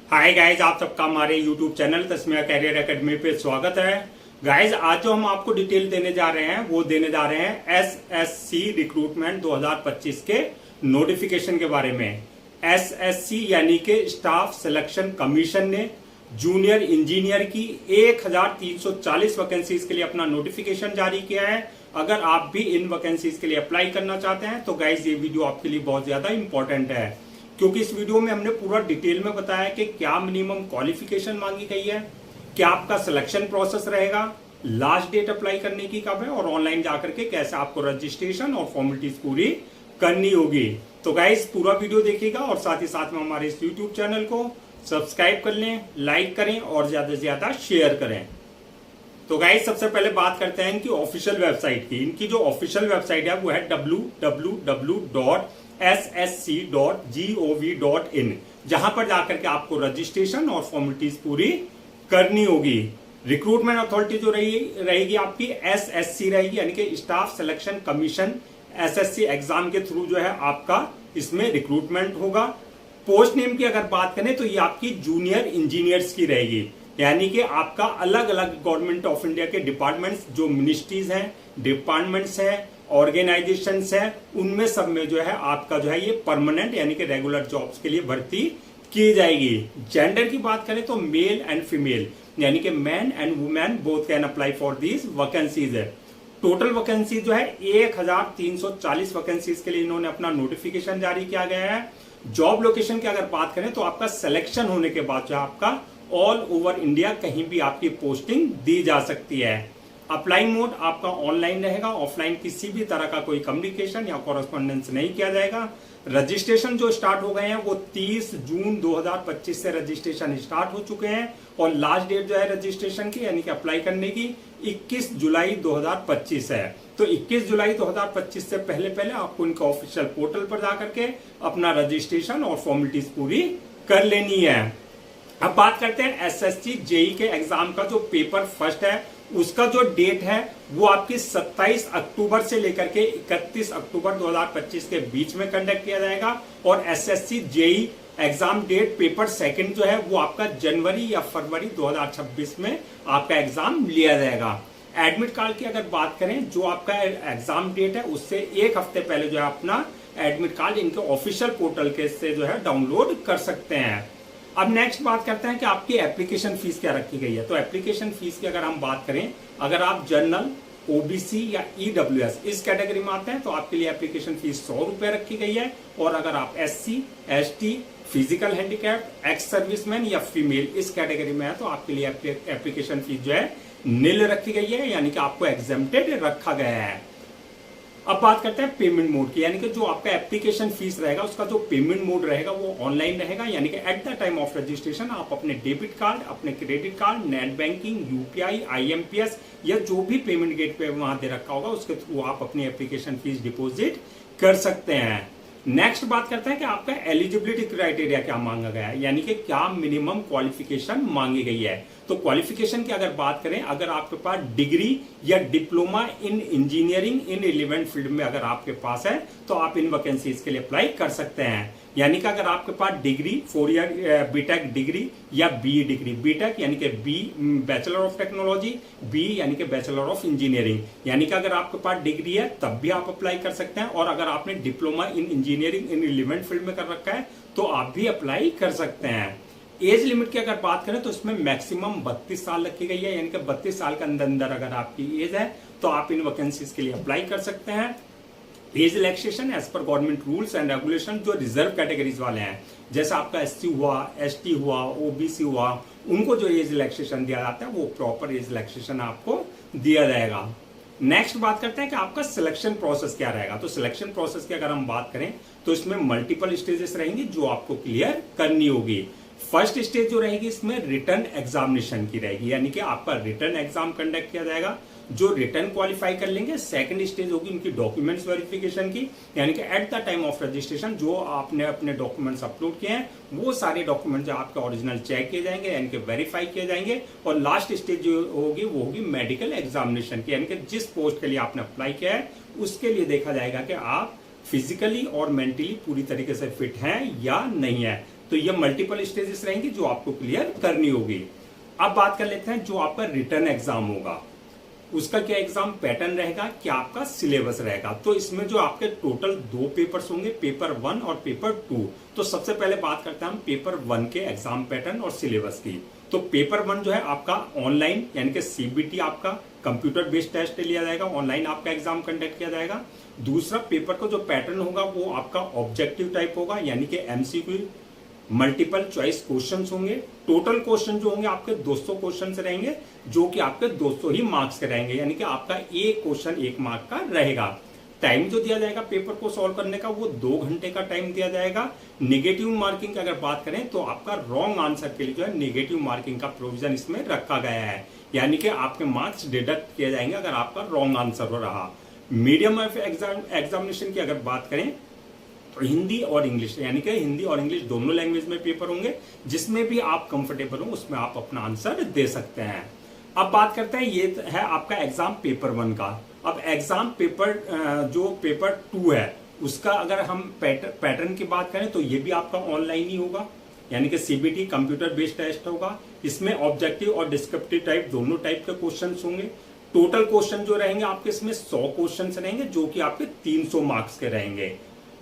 Hi guys, आप सबका हमारे YouTube channel Tasmia career academy पे स्वागत है। गाइज, आज जो हम आपको डिटेल देने जा रहे हैं वो देने जा रहे हैं एसएससी रिक्रूटमेंट 2025 के नोटिफिकेशन के बारे में। एसएससी यानी कि स्टाफ सिलेक्शन कमीशन ने जूनियर इंजीनियर की 1340 वैकेंसीज के लिए अपना नोटिफिकेशन जारी किया है। अगर आप भी इन वैकेंसीज के लिए अप्लाई करना चाहते हैं तो गाइज ये वीडियो आपके लिए बहुत ज्यादा इंपॉर्टेंट है, क्योंकि इस वीडियो में हमने पूरा डिटेल में बताया कि क्या मिनिमम क्वालिफिकेशन मांगी गई है, क्या आपका सिलेक्शन प्रोसेस रहेगा, लास्ट डेट अप्लाई करने की कब है और ऑनलाइन जाकर के कैसे आपको रजिस्ट्रेशन और फॉर्मेलिटीज पूरी करनी होगी। तो गाइस पूरा वीडियो देखिएगा और साथ ही साथ में हमारे इस यूट्यूब चैनल को सब्सक्राइब कर लें, लाइक करें और ज्यादा से ज्यादा शेयर करें। तो गाइस सबसे पहले बात करते हैं इनकी ऑफिशियल वेबसाइट की। इनकी जो ऑफिशियल वेबसाइट है वो है www.ssc.gov.in, जहां पर जाकर के आपको रजिस्ट्रेशन और फॉर्मेलिटीज पूरी करनी होगी। रिक्रूटमेंट अथॉरिटी जो रहेगी आपकी एसएससी रहेगी, यानी कि staff selection commission. SSC exam के थ्रू जो है आपका इसमें रिक्रूटमेंट होगा। पोस्ट नेम की अगर बात करें तो ये आपकी जूनियर इंजीनियर्स की रहेगी, यानी कि आपका अलग अलग गवर्नमेंट ऑफ इंडिया के डिपार्टमेंट्स, जो मिनिस्ट्रीज हैं, डिपार्टमेंट्स हैं, ऑर्गेनाइजेशंस हैं, उनमें सब में जो है आपका जो है ये परमानेंट यानी कि रेगुलर जॉब्स के लिए भर्ती की जाएगी। जेंडर की बात करें तो मेल एंड फीमेल, यानी कि man and women both can apply for these vacancies है। टोटल वैकेंसी जो है 1340 वैकेंसीज के लिए इन्होंने अपना नोटिफिकेशन जारी किया गया है। जॉब लोकेशन की अगर बात करें तो आपका सिलेक्शन होने के बाद जो आपका ऑल ओवर इंडिया कहीं भी आपकी पोस्टिंग दी जा सकती है। अप्लाइंग मोड आपका ऑनलाइन रहेगा, ऑफलाइन किसी भी तरह का कोई कम्युनिकेशन या कॉरेस्पॉन्डेंस नहीं किया जाएगा। रजिस्ट्रेशन जो स्टार्ट हो गए हैं वो 30 जून 2025 से रजिस्ट्रेशन स्टार्ट हो चुके हैं और लास्ट डेट जो है रजिस्ट्रेशन की यानी कि अप्लाई करने की 21 जुलाई 2025 है। तो 21 जुलाई 2025 से पहले पहले आपको इनके ऑफिशियल पोर्टल पर जाकर के अपना रजिस्ट्रेशन और फॉर्मेलिटीज पूरी कर लेनी है। अब बात करते हैं एसएससी जेई के एग्जाम का जो पेपर फर्स्ट है उसका जो डेट है वो आपकी 27 अक्टूबर से लेकर के 31 अक्टूबर 2025 के बीच में कंडक्ट किया जाएगा। और SSC JE exam debt paper second जो है वो आपका जनवरी या फरवरी 2026 में आपका एग्जाम लिया जाएगा। एडमिट कार्ड की अगर बात करें, जो आपका एग्जाम डेट है उससे एक हफ्ते पहले जो है अपना एडमिट कार्ड इनके ऑफिशियल पोर्टल के से जो है डाउनलोड कर सकते हैं। अब नेक्स्ट बात करते हैं कि आपकी एप्लीकेशन फीस क्या रखी गई है। तो एप्लीकेशन फीस की अगर हम बात करें, अगर आप जनरल, ओबीसी या ईडब्ल्यूएस इस कैटेगरी में आते हैं तो आपके लिए एप्लीकेशन फीस 100 रुपए रखी गई है। और अगर आप SC, ST, physical handicap, ex serviceman या फीमेल इस कैटेगरी में है तो आपके लिए एप्लीकेशन फीस जो है नील रखी गई है, यानी कि आपको एग्जेम्प्टेड रखा गया है। अब बात करते हैं पेमेंट मोड की, यानी कि जो आपका एप्लीकेशन फीस रहेगा उसका जो पेमेंट मोड रहेगा वो ऑनलाइन रहेगा, यानी कि at the time of registration आप अपने डेबिट कार्ड, अपने credit card, net banking, UPI, IMPS या जो भी पेमेंट गेट पे वहां दे रखा होगा उसके थ्रू आप अपनी एप्लीकेशन फीस डिपॉजिट कर सकते हैं। नेक्स्ट बात करते हैं कि आपका एलिजिबिलिटी क्राइटेरिया क्या मांगा गया है, यानी कि क्या मिनिमम क्वालिफिकेशन मांगी गई है। तो क्वालिफिकेशन की अगर बात करें, अगर आपके पास डिग्री या diploma in engineering in relevant field में अगर आपके पास है तो आप इन वैकेंसीज के लिए अप्लाई कर सकते हैं। यानी कि अगर आपके पास डिग्री 4 ईयर बीटेक डिग्री या बी डिग्री, बीटेक यानी कि B bachelor of technology, B यानी कि बैचलर ऑफ इंजीनियरिंग, यानी कि अगर आपके पास डिग्री है तब भी आप अप्लाई कर सकते हैं। और अगर आपने diploma in engineering in relevant field में कर रखा है तो आप भी अप्लाई कर सकते हैं। एज लिमिट की अगर बात करें तो इसमें मैक्सिमम 32 साल रखी गई है, यानी कि 32 साल के अंदर अंदर अगर आपकी एज है तो आप इन वैकेंसीज के लिए अप्लाई कर सकते हैं। एज रिलैक्सेशन एज पर गवर्नमेंट रूल्स एंड रेगुलेशन, जो रिजर्व कैटेगरीज वाले हैं जैसे आपका एससी हुआ, एसटी हुआ, ओबीसी हुआ, उनको जो एज रिलैक्सेशन दिया जाता है वो प्रॉपर एज रिलैक्सेशन आपको दिया जाएगा। नेक्स्ट बात करते हैं कि आपका सिलेक्शन प्रोसेस क्या रहेगा। तो सिलेक्शन प्रोसेस की अगर हम बात करें तो इसमें मल्टीपल स्टेजेस रहेंगी जो आपको क्लियर करनी होगी। फर्स्ट स्टेज जो रहेगी इसमें रिटर्न एग्जामिनेशन की रहेगी, यानी कि आपका रिटर्न एग्जाम कंडक्ट किया जाएगा। जो रिटर्न क्वालिफाई कर लेंगे, सेकंड स्टेज होगी उनकी डॉक्यूमेंट्स वेरिफिकेशन की, यानी कि at the time of registration जो आपने अपने डॉक्यूमेंट्स अपलोड किए हैं वो सारे डॉक्यूमेंट जो आपके ओरिजिनल चेक किए जाएंगे, यानी कि वेरीफाई किए जाएंगे। और लास्ट स्टेज जो होगी वो होगी मेडिकल एग्जामिनेशन की, यानी कि जिस पोस्ट के लिए आपने अप्लाई किया है उसके लिए देखा जाएगा कि आप फिजिकली और मेंटली पूरी तरीके से फिट हैं या नहीं है। तो ये मल्टीपल स्टेजेस रहेंगी जो आपको क्लियर करनी होगी। अब बात कर लेते हैं जो आपका रिटर्न एग्जाम होगा, उसका क्या एग्जाम पैटर्न रहेगा, क्या आपका सिलेबस रहेगा। तो इसमें जो आपके टोटल 2 पेपर्स होंगे, पेपर 1 और पेपर 2। तो सबसे पहले बात करते हैं हम पेपर 1 के एग्जाम पैटर्न और सिलेबस की। तो पेपर 1 जो है आपका ऑनलाइन यानी कि सीबीटी आपका कंप्यूटर बेस्ड टेस्ट लिया जाएगा, ऑनलाइन आपका एग्जाम कंडक्ट किया जाएगा। दूसरा पेपर का जो पैटर्न होगा वो आपका ऑब्जेक्टिव टाइप होगा, यानी कि एमसीक्यू मल्टीपल चॉइस क्वेश्चंस होंगे। टोटल क्वेश्चन जो होंगे आपके 200 क्वेश्चन रहेंगे, जो कि आपके 200 ही मार्क्स के रहेंगे, यानी कि आपका एक क्वेश्चन 1 मार्क का रहेगा। टाइम जो दिया जाएगा पेपर को सॉल्व करने का वो 2 घंटे का टाइम दिया जाएगा। नेगेटिव मार्किंग की अगर बात करें तो आपका रॉन्ग आंसर के लिए जो है नेगेटिव मार्किंग का प्रोविजन इसमें रखा गया है, यानी कि आपके मार्क्स डिडक्ट किए जाएंगे अगर आपका रॉन्ग आंसर हो रहा। मीडियम ऑफ एग्जामिनेशन की अगर बात करें तो हिंदी और इंग्लिश, यानी कि हिंदी और इंग्लिश दोनों लैंग्वेज में पेपर होंगे, जिसमें भी आप कंफर्टेबल हो उसमें आप अपना आंसर दे सकते हैं। अब बात करते हैं, ये है आपका एग्जाम पेपर 1 का। अब एग्जाम पेपर जो पेपर 2 है उसका अगर हम पैटर्न की बात करें तो ये भी आपका ऑनलाइन ही होगा, यानी कि सीबीटी कंप्यूटर बेस्ड टेस्ट होगा। इसमें ऑब्जेक्टिव और डिस्क्रिप्टिव टाइप दोनों टाइप के क्वेश्चन होंगे। टोटल क्वेश्चन जो रहेंगे आपके इसमें 100 क्वेश्चन रहेंगे, जो कि आपके 300 मार्क्स के रहेंगे।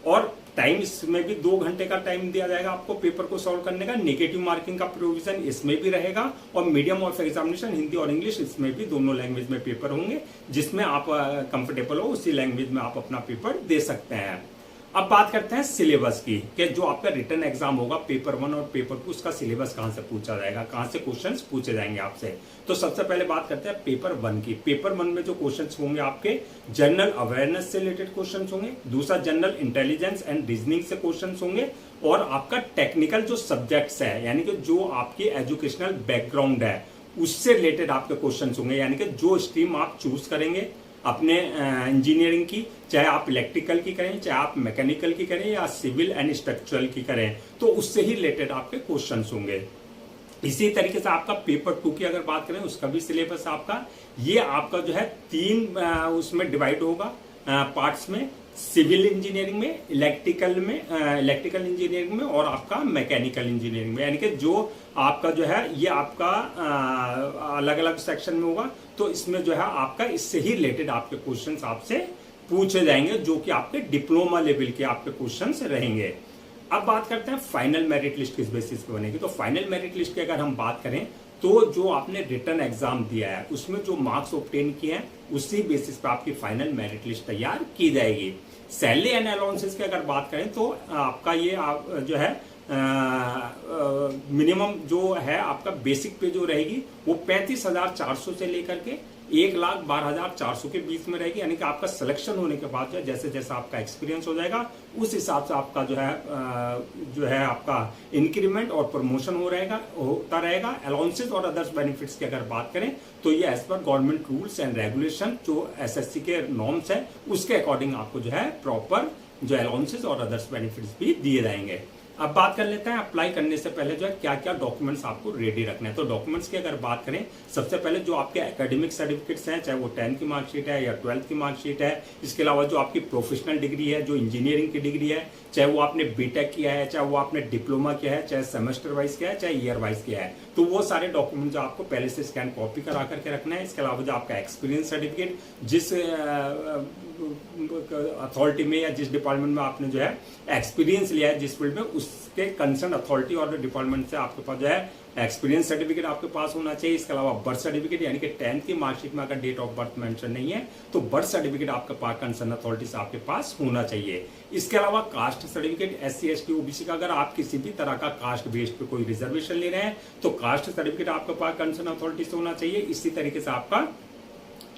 और टाइम इसमें भी 2 घंटे का टाइम दिया जाएगा आपको पेपर को सॉल्व करने का। नेगेटिव मार्किंग का प्रोविजन इसमें भी रहेगा। और मीडियम ऑफ एग्जामिनेशन हिंदी और इंग्लिश इसमें भी दोनों लैंग्वेज में पेपर होंगे, जिसमें आप कंफर्टेबल हो उसी लैंग्वेज में आप अपना पेपर दे सकते हैं। अब बात करते हैं सिलेबस की, कि जो आपका रिटर्न एग्जाम होगा पेपर 1 और पेपर 2 उसका सिलेबस कहां से पूछा जाएगा, कहां से क्वेश्चंस पूछे जाएंगे आपसे। तो सबसे पहले बात करते हैं पेपर 1 की। पेपर 1 में जो क्वेश्चंस होंगे आपके जनरल अवेयरनेस से रिलेटेड क्वेश्चंस होंगे। दूसरा जनरल इंटेलिजेंस एंड रीजनिंग से क्वेश्चंस होंगे। और आपका टेक्निकल जो सब्जेक्ट्स है, यानी कि जो आपकी एजुकेशनल बैकग्राउंड है उससे रिलेटेड आपके क्वेश्चन होंगे, यानी कि जो स्ट्रीम आप चूज करेंगे अपने इंजीनियरिंग की, चाहे आप इलेक्ट्रिकल की करें, चाहे आप मैकेनिकल की करें या सिविल एंड स्ट्रक्चरल की करें, तो उससे ही रिलेटेड आपके क्वेश्चंस होंगे। इसी तरीके से आपका पेपर 2 की अगर बात करें उसका भी सिलेबस आपका ये आपका जो है 3 उसमें डिवाइड होगा पार्ट्स में। सिविल इंजीनियरिंग में, इलेक्ट्रिकल इंजीनियरिंग में और आपका मैकेनिकल इंजीनियरिंग में, यानी कि जो आपका जो है ये आपका अलग अलग सेक्शन में होगा। तो इसमें जो है आपका इससे ही रिलेटेड आपके क्वेश्चंस आपसे पूछे जाएंगे, जो कि आपके डिप्लोमा लेवल के आपके क्वेश्चंस रहेंगे। अब बात करते हैं फाइनल मेरिट लिस्ट किस बेसिस पे बनेगी। तो फाइनल मेरिट लिस्ट की अगर हम बात करें तो जो आपने रिटर्न एग्जाम दिया है उसमें जो मार्क्स ऑब्टेन किए हैं उसी बेसिस पे आपकी फाइनल मेरिट लिस्ट तैयार की जाएगी। सैलरी एंड अलाउंसेस की अगर बात करें तो आपका ये जो है मिनिमम जो है आपका बेसिक पे जो रहेगी वो 35,400 से लेकर के 1,12,400 के बीच में रहेगी, यानी कि आपका सिलेक्शन होने के बाद जैसे जैसे आपका एक्सपीरियंस हो जाएगा उस हिसाब से आपका जो है आपका इंक्रीमेंट और प्रमोशन होता रहेगा। अलाउंसेस और अदर्स बेनिफिट्स की अगर बात करें तो ये एज पर गवर्नमेंट रूल्स एंड रेगुलेशन जो एसएससी के नॉर्म्स है उसके अकॉर्डिंग आपको जो है प्रॉपर जो अलाउंसेस और अदर्स बेनिफिट्स भी दिए जाएंगे। अब बात कर लेते हैं अप्लाई करने से पहले जो है क्या क्या डॉक्यूमेंट्स आपको रेडी रखने हैं। तो डॉक्यूमेंट्स की अगर बात करें सबसे पहले जो आपके एकेडमिक सर्टिफिकेट्स हैं, चाहे वो 10th की मार्कशीट है या 12th की मार्कशीट है, इसके अलावा जो आपकी प्रोफेशनल डिग्री है, जो इंजीनियरिंग की डिग्री है, चाहे वो आपने बीटेक किया है, चाहे वो आपने डिप्लोमा किया है, चाहे सेमेस्टर वाइज किया है, चाहे ईयर वाइज किया है, तो वो सारे डॉक्यूमेंट जो आपको पहले से स्कैन कॉपी करा करके रखना है। इसके अलावा जो आपका एक्सपीरियंस सर्टिफिकेट जिस अथॉरिटी में या जिस डिपार्टमेंट में आपने जो है एक्सपीरियंस लिया है जिस फील्ड में, उसके कंसर्न अथॉरिटी और डिपार्टमेंट से आपके पास जो है एक्सपीरियंस सर्टिफिकेट आपके पास होना चाहिए। इसके अलावा बर्थ सर्टिफिकेट, यानी कि 10th की मार्कशीट में अगर डेट ऑफ बर्थ मेंशन नहीं है तो बर्थ सर्टिफिकेट आपके पास कंसर्न अथॉरिटी से आपके पास होना चाहिए। इसके अलावा caste certificate, SC ST OBC का अगर आप किसी भी तरह का कास्ट बेस्ड पे कोई रिजर्वेशन ले रहे हैं तो कास्ट सर्टिफिकेट आपके पास कंसर्न अथॉरिटी से होना चाहिए। इसी तरीके से आपका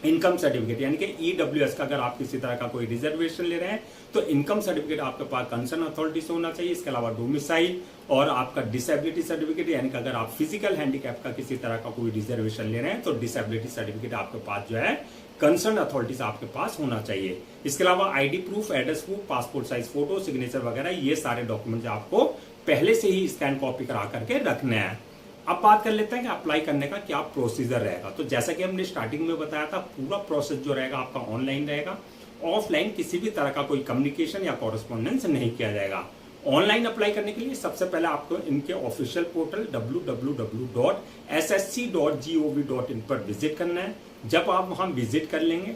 इनकम सर्टिफिकेट, यानी कि EWS का अगर आप किसी तरह का कोई रिजर्वेशन ले रहे हैं तो इनकम सर्टिफिकेट आपके पास कंसर्न अथॉरिटी से होना चाहिए। इसके अलावा डोमिसाइल और आपका डिसेबिलिटी सर्टिफिकेट, यानी कि अगर आप फिजिकल हैंडीकैप का किसी तरह का कोई रिजर्वेशन ले रहे हैं तो डिसेबिलिटी सर्टिफिकेट आपके पास जो है कंसर्न अथॉरिटी से आपके पास होना चाहिए। इसके अलावा ID proof, address proof, passport size photo, signature वगैरह ये सारे डॉक्यूमेंट आपको पहले से ही स्कैन कॉपी करा करके रखने हैं। अब बात कर लेते हैं कि अप्लाई करने का क्या प्रोसीजर रहेगा। तो जैसा कि हमने स्टार्टिंग में बताया था पूरा प्रोसेस जो रहेगा आपका ऑनलाइन रहेगा। ऑफलाइन किसी भी तरह का कोई कम्युनिकेशन या कॉरेस्पॉन्डेंस नहीं किया जाएगा। ऑनलाइन अप्लाई करने के लिए सबसे पहले आपको इनके ऑफिशियल पोर्टल www.ssc.gov.in पर विजिट करना है। जब आप वहां विजिट कर लेंगे,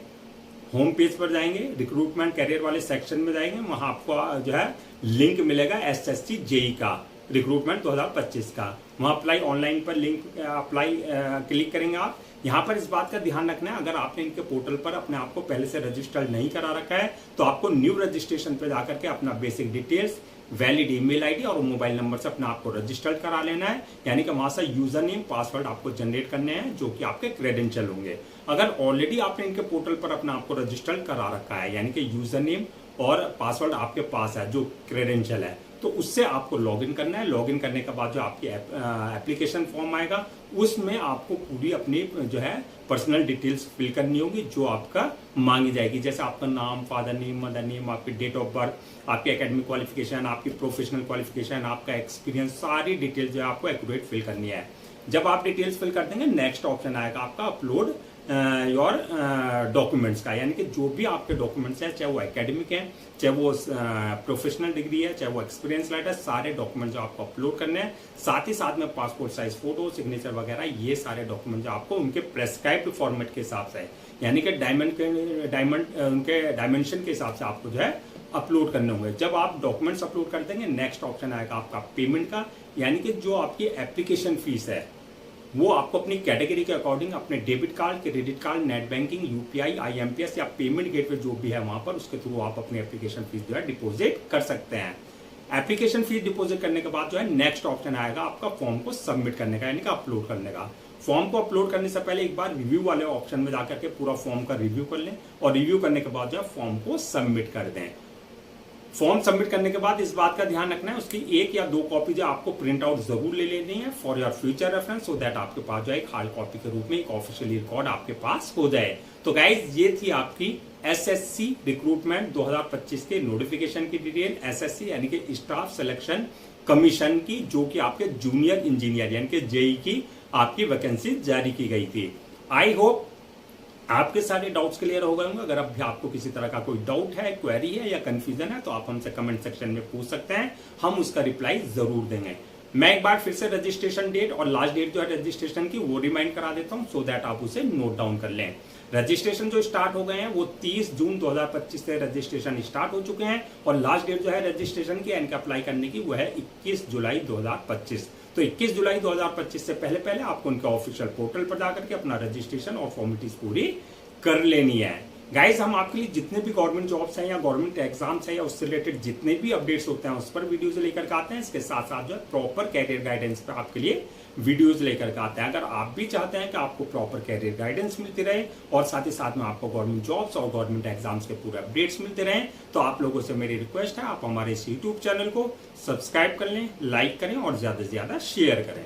होम पेज पर जाएंगे, रिक्रूटमेंट कैरियर वाले सेक्शन में जाएंगे, वहां आपको जो है लिंक मिलेगा एसएससी जेई का रिक्रूटमेंट 2025 का। वहां अप्लाई ऑनलाइन पर लिंक अप्लाई क्लिक करेंगे आप। यहाँ पर इस बात का ध्यान रखना है, अगर आपने इनके पोर्टल पर अपने आप को पहले से रजिस्टर्ड नहीं करा रखा है तो आपको न्यू रजिस्ट्रेशन पे जाकर के अपना basic details, valid email ID और मोबाइल नंबर से अपने आप को रजिस्टर्ड करा लेना है। यानी कि वहां से यूजर नेम, पासवर्ड आपको जनरेट करने हैं जो कि आपके क्रेडेंशियल होंगे। अगर ऑलरेडी आपने इनके पोर्टल पर अपने आप को रजिस्टर्ड करा रखा है, यानी कि यूजर नेम और पासवर्ड आपके पास है जो क्रेडेंशियल है, तो उससे आपको लॉगिन करना है। लॉगिन करने के बाद जो आपकी एप्लीकेशन फॉर्म आएगा उसमें आपको पूरी अपनी जो है पर्सनल डिटेल्स फिल करनी होगी जो आपका मांगी जाएगी, जैसे आपका नाम, फादर नेम, मदर नेम, आपकी डेट ऑफ बर्थ, आपकी एकेडमिक क्वालिफिकेशन, आपकी प्रोफेशनल क्वालिफिकेशन, आपका एक्सपीरियंस, सारी डिटेल्स जो है आपको एक्यूरेट फिल करनी है। जब आप डिटेल्स फिल कर देंगे, नेक्स्ट ऑप्शन आएगा आपका अपलोड योर डॉक्यूमेंट्स का, यानी कि जो भी आपके डॉक्यूमेंट्स हैं, चाहे वो एकेडमिक है, चाहे वो प्रोफेशनल डिग्री है, चाहे वो एक्सपीरियंस लेटर, सारे डॉक्यूमेंट जो आपको अपलोड करने हैं। साथ ही साथ में पासपोर्ट साइज फोटो, सिग्नेचर वगैरह, ये सारे डॉक्यूमेंट जो आपको उनके प्रेस्क्राइब्ड फॉर्मेट के हिसाब से, यानी कि उनके डायमेंशन के हिसाब से आपको जो है अपलोड करने होंगे। जब आप डॉक्यूमेंट्स अपलोड कर देंगे, नेक्स्ट ऑप्शन आएगा आपका पेमेंट का, यानी कि जो आपकी एप्लीकेशन फीस है वो आपको अपनी कैटेगरी के अकॉर्डिंग अपने debit card, credit card, net banking, UPI, IMPS या पेमेंट गेटवे जो भी है वहां पर, उसके थ्रू आप अपनी एप्लीकेशन फीस जो है डिपॉजिट कर सकते हैं। एप्लीकेशन फीस डिपॉजिट करने के बाद जो है नेक्स्ट ऑप्शन आएगा आपका फॉर्म को सबमिट करने का, यानी कि अपलोड करने का। फॉर्म को अपलोड करने से पहले एक बार रिव्यू वाले ऑप्शन में जाकर के पूरा फॉर्म का रिव्यू कर लें और रिव्यू करने के बाद जो है फॉर्म को सबमिट कर दें। फॉर्म सबमिट करने के बाद इस बात का ध्यान रखना है, उसकी 1 या 2 कॉपी जो आपको प्रिंट आउट जरूर ले लेनी है for your future reference, so that आपके पास जो है एक हार्ड कॉपी के रूप में एक ऑफिशियल रिकॉर्ड आपके पास हो जाए। तो गाइज ये थी आपकी एसएससी रिक्रूटमेंट 2025 के नोटिफिकेशन की डिटेल। एसएससी यानी कि स्टाफ सिलेक्शन कमीशन की, जो कि आपके जूनियर इंजीनियर यानी कि जेई की आपकी वैकेंसी जारी की गई थी। आई होप आपके सारे डाउट्स क्लियर हो गए होंगे। अगर अब भी आपको किसी तरह का कोई डाउट है, क्वेरी है या कंफ्यूजन है तो आप हमसे कमेंट सेक्शन में पूछ सकते हैं, हम उसका रिप्लाई जरूर देंगे। मैं एक बार फिर से रजिस्ट्रेशन डेट और लास्ट डेट जो है रजिस्ट्रेशन की वो रिमाइंड करा देता हूं, सो दैट आप उसे नोट डाउन कर लें। रजिस्ट्रेशन जो स्टार्ट हो गए हैं वो 30 जून 2025 से रजिस्ट्रेशन स्टार्ट हो चुके हैं और लास्ट डेट जो है रजिस्ट्रेशन की यानी कि अप्लाई करने की वो है 21 जुलाई 2025। तो 21 जुलाई 2025 से पहले पहले आपको उनके ऑफिशियल पोर्टल पर जाकर के अपना रजिस्ट्रेशन और फॉर्मेलिटीज पूरी कर लेनी है। गाइस, हम आपके लिए जितने भी गवर्नमेंट जॉब्स हैं या गवर्नमेंट एग्जाम्स हैं या उससे रिलेटेड जितने भी अपडेट्स होते हैं उस पर वीडियोज लेकर के आते हैं। इसके साथ साथ जो है प्रॉपर कैरियर गाइडेंस पर आपके लिए वीडियोज लेकर के आते हैं। अगर आप भी चाहते हैं कि आपको प्रॉपर कैरियर गाइडेंस मिलती रहे और साथ ही साथ में आपको गवर्नमेंट जॉब्स और गवर्नमेंट एग्जाम्स के पूरे अपडेट्स मिलते रहे, तो आप लोगों से मेरी रिक्वेस्ट है आप हमारे इस यूट्यूब चैनल को सब्सक्राइब कर लें, लाइक करें और ज्यादा से ज्यादा शेयर करें।